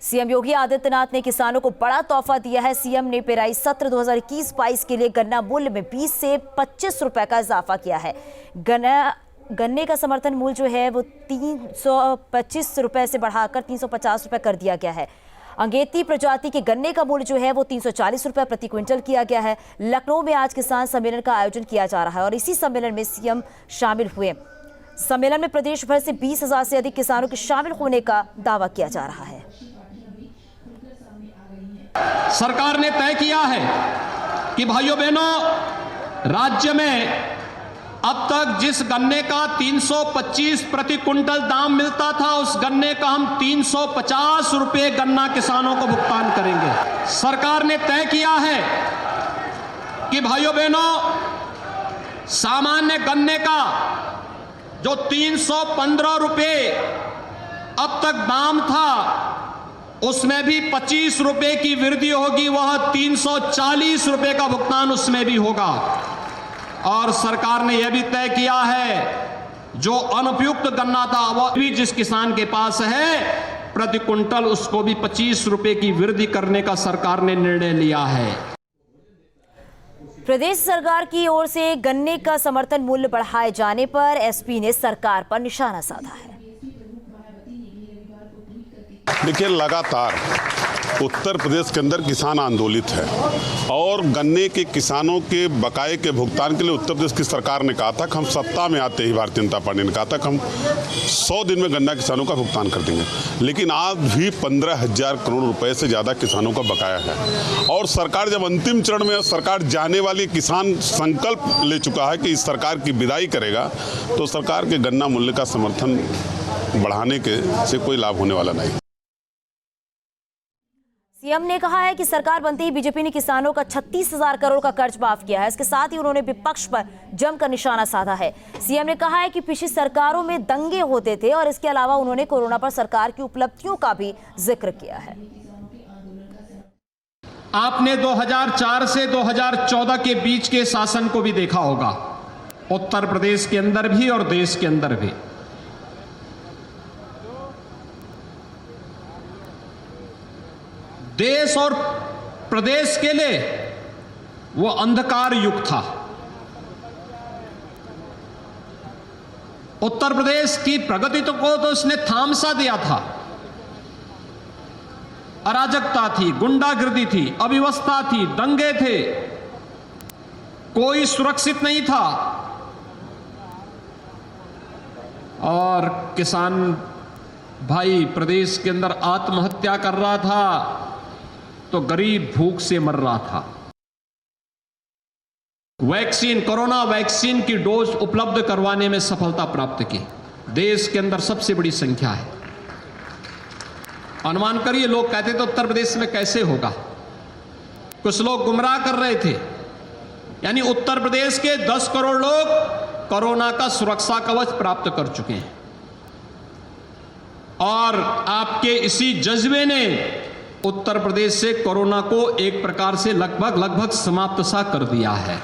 CM Yogi Adityanath ने किसानों को बड़ा तोहफा दिया है। सीएम ने पेराई सत्र 2021-22 के लिए गन्ना मूल्य में 20 से 25 रुपए का इजाफा किया है। गन्ने का समर्थन मूल्य जो है वो 325 रुपए से बढ़ाकर 350 रुपए कर दिया गया है। अंगेती प्रजाति के गन्ने का मूल्य जो है वो 340 रुपए प्रति क्विंटल किया गया है। लखनऊ में आज किसान सम्मेलन का आयोजन किया जा रहा है और इसी सम्मेलन में सीएम शामिल हुए। सम्मेलन में प्रदेश भर से 20,000 से अधिक किसानों के शामिल होने का दावा किया जा रहा है। सरकार ने तय किया है कि भाइयों बहनों, राज्य में अब तक जिस गन्ने का 325 प्रति कुंटल दाम मिलता था, उस गन्ने का हम 350 रुपए गन्ना किसानों को भुगतान करेंगे। सरकार ने तय किया है कि भाइयों बहनों, सामान्य गन्ने का जो 315 रुपए अब तक दाम था, उसमें भी 25 रुपए की वृद्धि होगी, वह 340 रुपए का भुगतान उसमें भी होगा। और सरकार ने यह भी तय किया है जो अनुपयुक्त गन्ना था वह भी जिस किसान के पास है, प्रति कुंटल उसको भी 25 रुपए की वृद्धि करने का सरकार ने निर्णय लिया है। प्रदेश सरकार की ओर से गन्ने का समर्थन मूल्य बढ़ाए जाने पर एसपी ने सरकार पर निशाना साधा है। देखिए, लगातार उत्तर प्रदेश के अंदर किसान आंदोलित है और गन्ने के किसानों के बकाये के भुगतान के लिए उत्तर प्रदेश की सरकार ने कहा था कि हम सत्ता में आते ही भारतीय जनता पार्टी ने कहा था कि हम 100 दिन में गन्ना किसानों का भुगतान कर देंगे। लेकिन आज भी 15,000 करोड़ रुपए से ज़्यादा किसानों का बकाया है और सरकार जब अंतिम चरण में सरकार जाने वाली, किसान संकल्प ले चुका है कि इस सरकार की विदाई करेगा, तो सरकार के गन्ना मूल्य का समर्थन बढ़ाने के से कोई लाभ होने वाला नहीं। सीएम ने कहा है कि सरकार बनते ही बीजेपी ने किसानों का 36,000 करोड़ का कर्ज माफ किया है। इसके साथ ही उन्होंने विपक्ष पर जमकर निशाना साधा है। सीएम ने कहा है कि पिछली सरकारों में दंगे होते थे और इसके अलावा उन्होंने कोरोना पर सरकार की उपलब्धियों का भी जिक्र किया है। आपने 2004 से 2014 के बीच के शासन को भी देखा होगा, उत्तर प्रदेश के अंदर भी और देश के अंदर भी। देश और प्रदेश के लिए वो अंधकार युग था। उत्तर प्रदेश की प्रगति को तो उसने थामसा दिया था। अराजकता थी, गुंडागिर्दी थी, अव्यवस्था थी, दंगे थे, कोई सुरक्षित नहीं था और किसान भाई प्रदेश के अंदर आत्महत्या कर रहा था तो गरीब भूख से मर रहा था। वैक्सीन, कोरोना वैक्सीन की डोज उपलब्ध करवाने में सफलता प्राप्त की। देश के अंदर सबसे बड़ी संख्या है। अनुमान करिए, लोग कहते थे उत्तर प्रदेश में कैसे होगा। कुछ लोग गुमराह कर रहे थे, यानी उत्तर प्रदेश के 10 करोड़ लोग कोरोना का सुरक्षा कवच प्राप्त कर चुके हैं और आपके इसी जज्बे ने उत्तर प्रदेश से कोरोना को एक प्रकार से लगभग समाप्त सा कर दिया है।